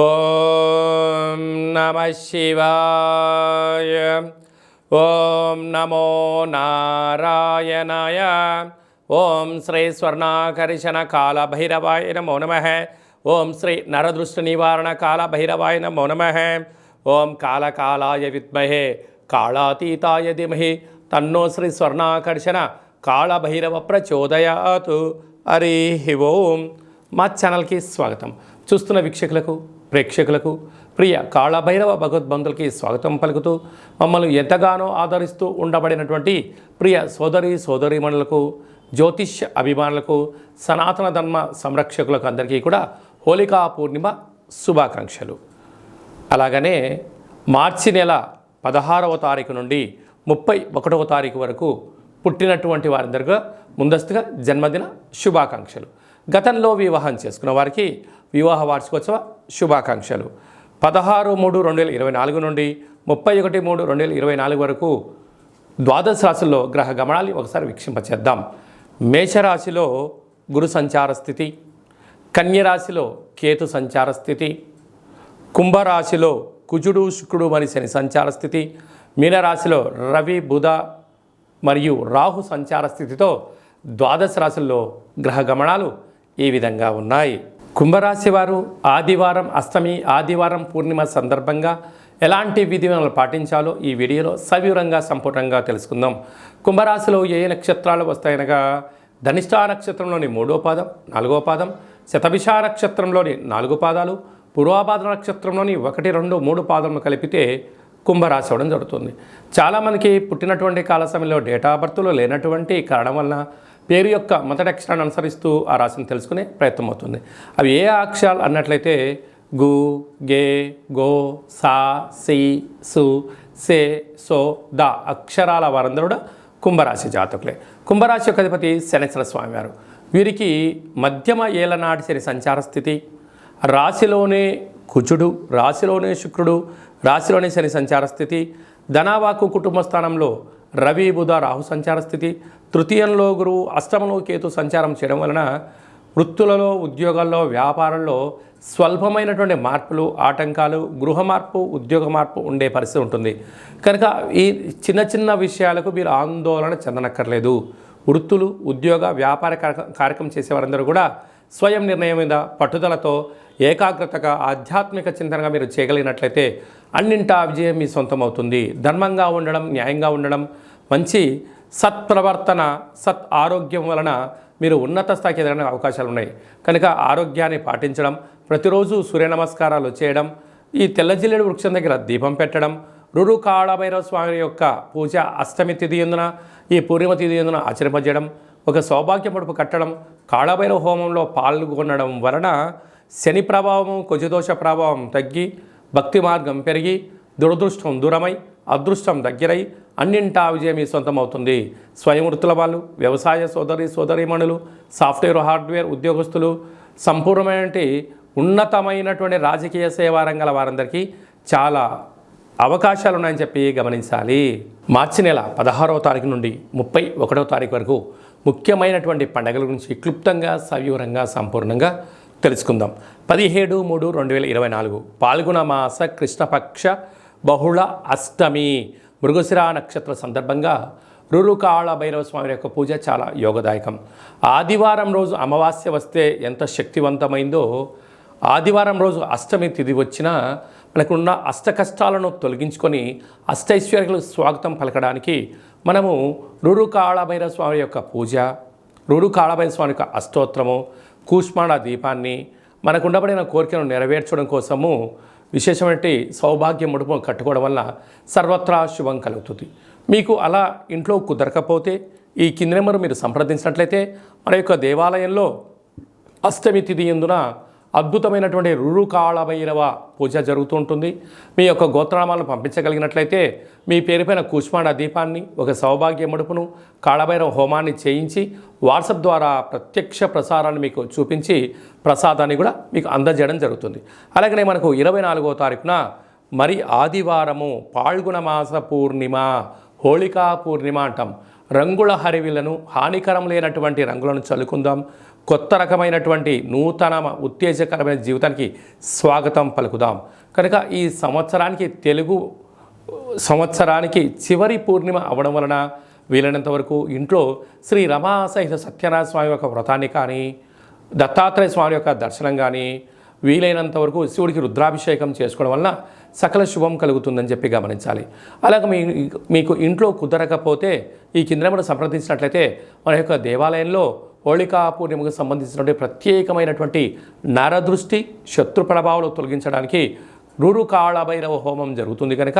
ఓం నమ శివాయ. ఓం నమో నారాయణాయ. ఓం శ్రీ స్వర్ణాకర్షణ కాల భైరవాయ నమో నమః. ఓం శ్రీ నరదృష్టి నివారణ కాల భైరవాయ నమో నమః. ఓం కాళకాలాయ విద్మహే కాళాతీతాయ ధీమహి తన్నో శ్రీ స్వర్ణాకర్షణ కాళభైరవ ప్రచోదయాత్. హరి ఓం. మా ఛానల్కి స్వాగతం. చూస్తున్న వీక్షకులకు, ప్రేక్షకులకు, ప్రియ కాళభైరవ భగవద్బంధులకి స్వాగతం పలుకుతూ మమ్మల్ని ఎంతగానో ఆదరిస్తూ ఉండబడినటువంటి ప్రియ సోదరీమణులకు, జ్యోతిష్య అభిమానులకు, సనాతన ధర్మ సంరక్షకులకు అందరికీ కూడా హోళికా పూర్ణిమ శుభాకాంక్షలు. అలాగనే మార్చి నెల 16వ తారీఖు నుండి 31వ తారీఖు వరకు పుట్టినటువంటి వారందరికీ ముందస్తుగా జన్మదిన శుభాకాంక్షలు. గతంలో వివాహం చేసుకున్న వారికి వివాహ వార్షికోత్సవ శుభాకాంక్షలు. 16/3/2024 నుండి 31/3/2024 వరకు ద్వాదశ రాశుల్లో గ్రహ గమనాన్ని ఒకసారి వీక్షింపచేద్దాం. మేషరాశిలో గురు సంచార స్థితి, కన్యరాశిలో కేతు సంచార స్థితి, కుంభరాశిలో కుజుడు శుక్రుడు మరియు శని సంచార స్థితి, మీనరాశిలో రవి బుధ మరియు రాహు సంచార స్థితితో ద్వాదశ రాశుల్లో గ్రహ గమనాలు ఈ విధంగా ఉన్నాయి. కుంభరాశి వారు ఆదివారం అష్టమి, ఆదివారం పూర్ణిమ సందర్భంగా ఎలాంటి విధి విధానాలు పాటించాలో ఈ వీడియోలో సవివరంగా సంపూర్ణంగా తెలుసుకుందాం. కుంభరాశిలో ఏ నక్షత్రాలు వస్తాయనగా ధనిష్ఠా నక్షత్రంలోని 3వ పాదం, 4వ పాదం, శతభిష నక్షత్రంలోని 4 పాదాలు, పూర్వాభాద్ర నక్షత్రంలోని 1, 2, 3 పాదములు కలిపితే కుంభరాశి అవ్వడం జరుగుతుంది. చాలామందికి పుట్టినటువంటి కాల సమయంలో డేటా బర్త్లో లేనటువంటి కారణం వలన పేరు యొక్క మొదటి అక్షరాన్ని అనుసరిస్తూ ఆ రాశిని తెలుసుకునే ప్రయత్నం అవుతుంది. అవి ఏ అక్షరాలు అన్నట్లయితే గు, గే, గో, సా, సి, సు, సే, సో, ద అక్షరాల వారందరూ కూడా కుంభరాశి జాతకులే. కుంభరాశి యొక్క అధిపతి శనేశ్వర స్వామి వారు. వీరికి మధ్యమ ఏలనాటి శని సంచార స్థితి, రాశిలోనే కుజుడు, రాశిలోనే శుక్రుడు, రాశిలోనే శని సంచార స్థితి, ధనవాకు కుటుంబ స్థానంలో రవి బుధ రాహు సంచార స్థితి, తృతీయంలో గురువు, అష్టమంలో కేతు సంచారం చేయడం వలన వృత్తులలో, ఉద్యోగాల్లో, వ్యాపారంలో స్వల్పమైనటువంటి మార్పులు, ఆటంకాలు, గృహ మార్పు, ఉద్యోగ మార్పు ఉండే పరిస్థితి ఉంటుంది. కనుక ఈ చిన్న చిన్న విషయాలకు మీరు ఆందోళన చెందనక్కర్లేదు. వృత్తులు, ఉద్యోగ, వ్యాపార కార్యక్రమం చేసేవారందరూ కూడా స్వయం నిర్ణయం మీద పట్టుదలతో ఏకాగ్రతగా ఆధ్యాత్మిక చింతనగా మీరు చేయగలిగినట్లయితే అన్నింటా విజయం మీ సొంతం అవుతుంది. ధర్మంగా ఉండడం, న్యాయంగా ఉండడం, మంచి సత్ప్రవర్తన, సత్ ఆరోగ్యం వలన మీరు ఉన్నత స్థాయికి ఎదగడానికి అవకాశాలు ఉన్నాయి. కనుక ఆరోగ్యాన్ని పాటించడం, ప్రతిరోజు సూర్య నమస్కారాలు చేయడం, ఈ తెల్లజిల్లేడు వృక్షం దగ్గర దీపం పెట్టడం, రురు కాళభైరవ స్వామి యొక్క పూజ అష్టమి తిథి ఎందున, ఈ పూర్ణిమ తిథి ఎందున ఆచరింపజేయడం, ఒక సౌభాగ్య పడుపు కట్టడం, కాళభైరవ హోమంలో పాల్గొనడం వలన శని ప్రభావము, కుజదోష ప్రభావం తగ్గి భక్తి మార్గం పెరిగి దురదృష్టం దూరమై అదృష్టం దగ్గరై అన్నింటా విజయం మీ సొంతం అవుతుంది. స్వయం వృత్తుల వాళ్ళు, వ్యవసాయ సోదరీమణులు, సాఫ్ట్వేర్ హార్డ్వేర్ ఉద్యోగస్తులు, సంపూర్ణమైనటువంటి ఉన్నతమైనటువంటి రాజకీయ సేవా రంగాల వారందరికీ చాలా అవకాశాలు ఉన్నాయని చెప్పి గమనించాలి. మార్చి నెల 16వ తారీఖు నుండి 31వ తారీఖు వరకు ముఖ్యమైనటువంటి పండుగల గురించి క్లుప్తంగా, సవివరంగా, సంపూర్ణంగా తెలుసుకుందాం. 17/3/2024 పాల్గొన మాస కృష్ణపక్ష బహుళ అష్టమి మృగశిర నక్షత్ర సందర్భంగా రురు కాళభైరవ స్వామి యొక్క పూజ చాలా యోగదాయకం. ఆదివారం రోజు అమావాస్య వస్తే ఎంత శక్తివంతమైందో, ఆదివారం రోజు అష్టమి తిథి వచ్చినా మనకున్న అష్ట కష్టాలను తొలగించుకొని అష్టైశ్వర్యాలకు స్వాగతం పలకడానికి మనము రురు కాళభైరవ స్వామి యొక్క పూజ, రురు కాళభైరవ స్వామి యొక్క అష్టోత్తరము, కూష్మాండ దీపాన్ని మనకు ఉండబడిన కోరికను నెరవేర్చడం కోసము విశేషమైన సౌభాగ్య ముడుపు కట్టుకోవడం వల్ల సర్వత్రా శుభం కలుగుతుంది. మీకు అలా ఇంట్లో కుదరకపోతే ఈ కింది నెంబరు మీరు సంప్రదించినట్లయితే మన యొక్క దేవాలయంలో అష్టమి తిథి ఎందున అద్భుతమైనటువంటి రురు కాళభైరవ పూజ జరుగుతూ ఉంటుంది. మీ యొక్క గోత్రనామాలను పంపించగలిగినట్లయితే మీ పేరుపైన కూష్మాండ దీపాన్ని, ఒక సౌభాగ్య ముడుపును, కాళభైరవ హోమాన్ని చేయించి వాట్సాప్ ద్వారా ప్రత్యక్ష ప్రసారాన్ని మీకు చూపించి ప్రసాదాన్ని కూడా మీకు అందజేయడం జరుగుతుంది. అలాగనే మనకు 24వ తారీఖున మరి ఆదివారము పాల్గొన మాస పూర్ణిమ, హోళికా పూర్ణిమ అంటాం. రంగుల హరివిలను, హానికరం లేనటువంటి రంగులను చల్లుకుందాం. కొత్త రకమైనటువంటి నూతన ఉత్తేజకరమైన జీవితానికి స్వాగతం పలుకుదాం. కనుక ఈ సంవత్సరానికి చివరి పూర్ణిమ అవడం వలన వీలైనంత వరకు ఇంట్లో శ్రీ రమా సహిత సత్యనారాయణ స్వామి యొక్క వ్రతాన్ని కానీ, దత్తాత్రేయ స్వామి యొక్క దర్శనం కానీ, వీలైనంత వరకు శివుడికి రుద్రాభిషేకం చేసుకోవడం వలన సకల శుభం కలుగుతుందని చెప్పి గమనించాలి. అలాగే మీకు ఇంట్లో కుదరకపోతే ఈ కింద నెంబర్ సంప్రదించినట్లయితే మన యొక్క దేవాలయంలో హోళికా పూర్ణిమకు సంబంధించినటువంటి ప్రత్యేకమైనటువంటి నరదృష్టి శత్రు ప్రభావాలు తొలగించడానికి రూరు కాళభైరవ హోమం జరుగుతుంది. కనుక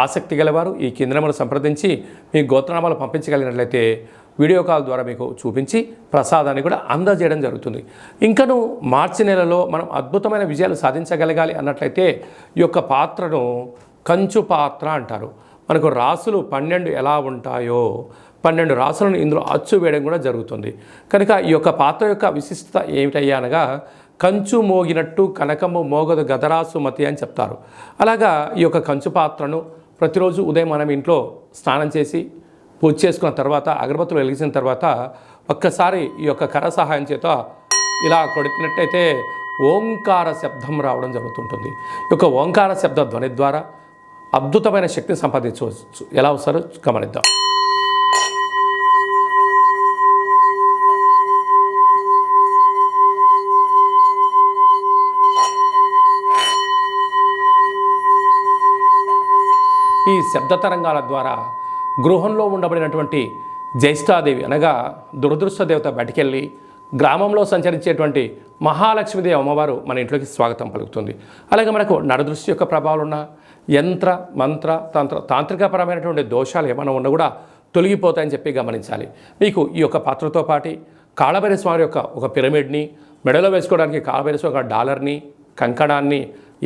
ఆసక్తి గలవారు ఈ కింద నెంబర్ సంప్రదించి మీ గోత్రనామాలు పంపించగలిగినట్లయితే వీడియో కాల్ ద్వారా మీకు చూపించి ప్రసాదాన్ని కూడా అందజేయడం జరుగుతుంది. ఇంకను మార్చి నెలలో మనం అద్భుతమైన విజయాలు సాధించగలగాలి అన్నట్లయితే ఈ యొక్క పాత్రను కంచు పాత్ర అంటారు. మనకు రాసులు 12 ఎలా ఉంటాయో 12 రాసులను ఇందులో అచ్చు వేయడం కూడా జరుగుతుంది. కనుక ఈ యొక్క పాత్ర యొక్క విశిష్టత ఏమిటయ్యా అనగా కంచు మోగినట్టు కనకము మోగదు గదరాసు మతి అని చెప్తారు. అలాగా ఈ యొక్క కంచు పాత్రను ప్రతిరోజు ఉదయం మనం ఇంట్లో స్నానం చేసి పూజ చేసుకున్న తర్వాత అగరబత్తులు వెలిగించిన తర్వాత ఒక్కసారి ఈ యొక్క కర సహాయం చేత ఇలా కొట్టినట్టయితే ఓంకార శబ్దం రావడం జరుగుతుంటుంది. ఈ యొక్క ఓంకార శబ్ద ధ్వని ద్వారా అద్భుతమైన శక్తిని సంపాదించవచ్చు. ఎలా వస్తారో గమనిద్దాం. ఈ శబ్ద తరంగాల ద్వారా గృహంలో ఉండబడినటువంటి జ్యేష్ఠాదేవి అనగా దురదృష్ట దేవత బయటికెళ్ళి గ్రామంలో సంచరించేటువంటి మహాలక్ష్మీదేవి అమ్మవారు మన ఇంట్లోకి స్వాగతం పలుకుతుంది. అలాగే మనకు నరదృష్టి యొక్క ప్రభావాలు ఉన్న యంత్ర మంత్ర తాంత్రికపరమైనటువంటి దోషాలు ఏమైనా ఉన్నా కూడా తొలగిపోతాయని చెప్పి గమనించాలి. మీకు ఈ యొక్క పాత్రతో పాటు కాళభైరవ స్వామి యొక్క ఒక పిరమిడ్ని, మెడలో వేసుకోవడానికి కాళభైరవ స్వామి ఒక డాలర్ని, కంకణాన్ని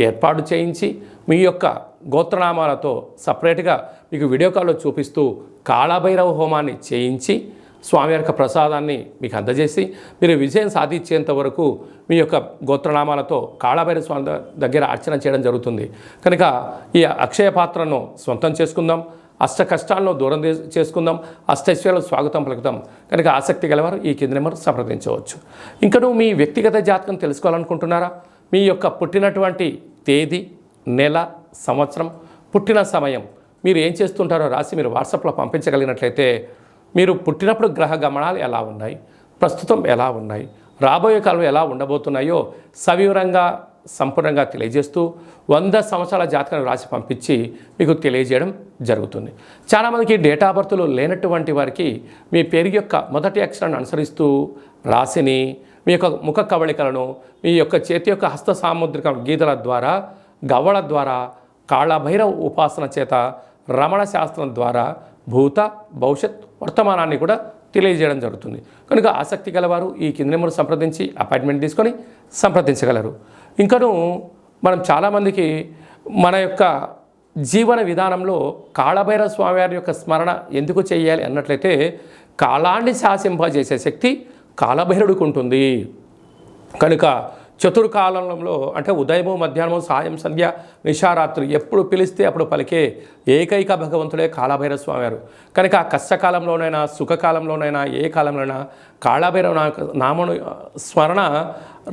ఏర్పాటు చేయించి మీ యొక్క గోత్రనామాలతో సపరేట్గా మీకు వీడియో కాల్లో చూపిస్తూ కాళభైరవ హోమాన్ని చేయించి స్వామి యొక్క ప్రసాదాన్ని మీకు అందజేసి మీరు విజయం సాధించేంత వరకు మీ యొక్క గోత్రనామాలతో కాళభైరవ స్వామి దగ్గర అర్చన చేయడం జరుగుతుంది. కనుక ఈ అక్షయ పాత్రను సొంతం చేసుకుందాం, అష్ట కష్టాలను దూరం చేసుకుందాం, అష్టైశ్వర్యాలకు స్వాగతం పలుకుదాం. కనుక ఆసక్తి గలవారు ఈ కింద నెంబర్ సంప్రదించవచ్చు. ఇంకను మీ వ్యక్తిగత జాతకం తెలుసుకోవాలనుకుంటున్నారా? మీ యొక్క పుట్టినటువంటి తేదీ, నెల, సంవత్సరం, పుట్టిన సమయం మీరు ఏం చేస్తుంటారో రాసి మీరు వాట్సాప్లో పంపించగలిగినట్లయితే మీరు పుట్టినప్పుడు గ్రహ గమనాలు ఎలా ఉన్నాయి, ప్రస్తుతం ఎలా ఉన్నాయి, రాబోయే కాలం ఎలా ఉండబోతున్నాయో సవివరంగా సంపూర్ణంగా తెలియజేస్తూ 100 సంవత్సరాల జాతకాన్ని రాసి పంపించి మీకు తెలియజేయడం జరుగుతుంది. చాలామందికి డేటా బర్త్లు లేనటువంటి వారికి మీ పేరు యొక్క మొదటి అక్షరాన్ని అనుసరిస్తూ రాశిని, మీ యొక్క ముఖ కవళికలను, మీ యొక్క చేతి యొక్క హస్త సాముద్రిక గీతల ద్వారా, గవ్వల ద్వారా, కాళభైరవ ఉపాసన చేత, రమణ శాస్త్రం ద్వారా భూత భవిష్యత్ వర్తమానాన్ని కూడా తెలియజేయడం జరుగుతుంది. కనుక ఆసక్తి గలవారు ఈ కింద నెంబర్ సంప్రదించి అపాయింట్మెంట్ తీసుకొని సంప్రదించగలరు. ఇంకను మనం చాలామందికి మన యొక్క జీవన విధానంలో కాళభైరవ స్వామివారి యొక్క స్మరణ ఎందుకు చేయాలి అన్నట్లయితే కాలాన్ని శాసింపజేసే శక్తి కాళభైరవుడికి ఉంటుంది. కనుక చతుర్కాలంలో అంటే ఉదయము, మధ్యాహ్నము, సాయం, సంధ్య, నిశారాత్రి ఎప్పుడు పిలిస్తే అప్పుడు పలికే ఏకైక భగవంతుడే కాళభైరవ స్వామివారు. కనుక కష్టకాలంలోనైనా సుఖకాలంలోనైనా ఏ కాలంలోనైనా కాళభైరవ నామను స్మరణ,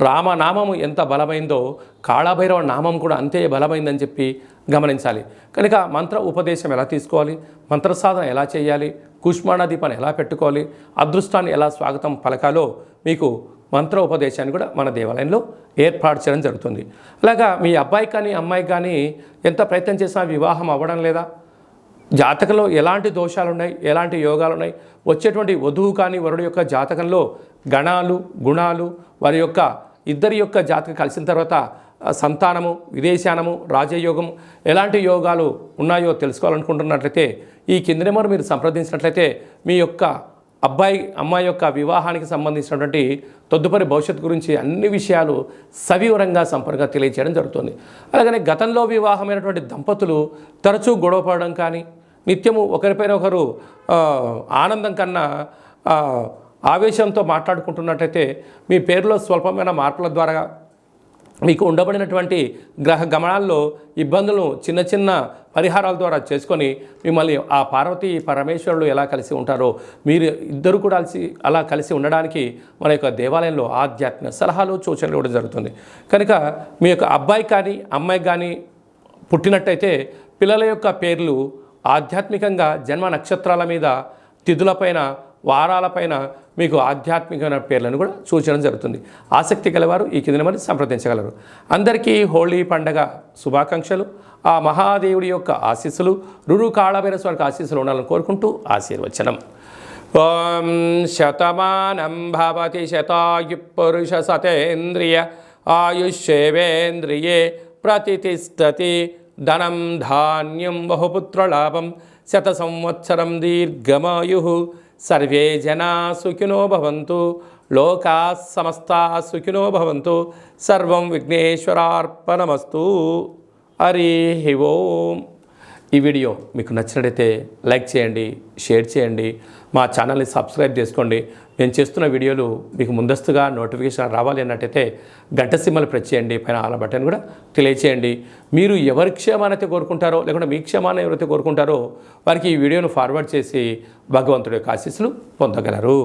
రామనామము ఎంత బలమైందో కాళభైరవ నామం కూడా అంతే బలమైందని చెప్పి గమనించాలి. కనుక మంత్ర ఉపదేశం ఎలా తీసుకోవాలి, మంత్ర సాధన ఎలా చేయాలి, కుష్మాండ దీపాన్ని ఎలా పెట్టుకోవాలి, అదృష్టాన్ని ఎలా స్వాగతం పలకాలో మీకు మంత్ర ఉపదేశాన్ని కూడా మన దేవాలయంలో ఏర్పాటు చేయడం జరుగుతుంది. అలాగా మీ అబ్బాయి కానీ అమ్మాయి కానీ ఎంత ప్రయత్నం చేసినా వివాహం అవ్వడం లేదా, జాతకంలో ఎలాంటి దోషాలు ఉన్నాయి, ఎలాంటి యోగాలు ఉన్నాయి, వచ్చేటువంటి వధువు కానీ వరుడు యొక్క జాతకంలో గణాలు, గుణాలు, వారి యొక్క ఇద్దరి యొక్క జాతకం కలిసిన తర్వాత సంతానము, విదేశానము, రాజయోగము ఎలాంటి యోగాలు ఉన్నాయో తెలుసుకోవాలనుకుంటున్నట్లయితే ఈ కింద నెంబర్ మీరు సంప్రదించినట్లయితే మీ యొక్క అబ్బాయి అమ్మాయి యొక్క వివాహానికి సంబంధించినటువంటి తదుపరి భవిష్యత్తు గురించి అన్ని విషయాలు సవివరంగా సంపూర్ణంగా తెలియజేయడం జరుగుతుంది. అలాగనే గతంలో వివాహమైనటువంటి దంపతులు తరచూ గొడవపడడం కానీ, నిత్యము ఒకరిపైన ఒకరు ఆనందం కన్నా ఆవేశంతో మాట్లాడుకుంటున్నట్టయితే మీ పేరులో స్వల్పమైన మార్పుల ద్వారా మీకు ఉండబడినటువంటి గ్రహ గమనాల్లో ఇబ్బందులను చిన్న చిన్న పరిహారాల ద్వారా చేసుకొని మిమ్మల్ని ఆ పార్వతీ పరమేశ్వరులు ఎలా కలిసి ఉంటారో మీరు ఇద్దరు కూడా అలా కలిసి ఉండడానికి మన యొక్క దేవాలయంలో ఆధ్యాత్మిక సలహాలు సూచనలు ఇవ్వడం జరుగుతుంది. కనుక మీ యొక్క అబ్బాయి కానీ అమ్మాయి కానీ పుట్టినట్టయితే పిల్లల యొక్క పేర్లు ఆధ్యాత్మికంగా జన్మ నక్షత్రాల మీద తిథులపైన వారాలపైన మీకు ఆధ్యాత్మికమైన పేర్లను కూడా సూచించడం జరుగుతుంది. ఆసక్తి గలవారు ఈ కింద మరి సంప్రదించగలరు. అందరికీ హోళీ పండగ శుభాకాంక్షలు. ఆ మహాదేవుడి యొక్క ఆశీస్సులు రురు కాళభైరస్వామికి ఆశీస్సులు ఉండాలని కోరుకుంటూ ఆశీర్వచనం. ఓం శతమానం భవతి శతాయు పురుష సతేంద్రియ ఆయుష్యేవేంద్రియే ప్రతిష్టతి ధనం ధాన్యం బహుపుత్రలాభం శత సంవత్సరం దీర్ఘమాయు. సర్వే జనా సుఖినో భవంతు. లోకా సమస్తా సుఖినో భవంతు. సర్వం విఘ్నేశ్వరార్పణమస్తు. హరి ఓం. ఈ వీడియో మీకు నచ్చినట్లయితే లైక్ చేయండి, షేర్ చేయండి, మా ఛానల్ని సబ్స్క్రైబ్ చేసుకోండి. నేను చేస్తున్న వీడియోలు మీకు ముందస్తుగా నోటిఫికేషన్ రావాలి అన్నట్టయితే గంట సింబల్ ప్రెస్ చేయండి, పైన ఆల్ బటన్ కూడా తెలియచేయండి. మీరు ఎవరి క్షేమాన్ని అయితే కోరుకుంటారో లేకుంటే మీ క్షేమాన్ని ఎవరైతే కోరుకుంటారో వారికి ఈ వీడియోను ఫార్వర్డ్ చేసి భగవంతుడి యొక్క ఆశీస్సులు పొందగలరు.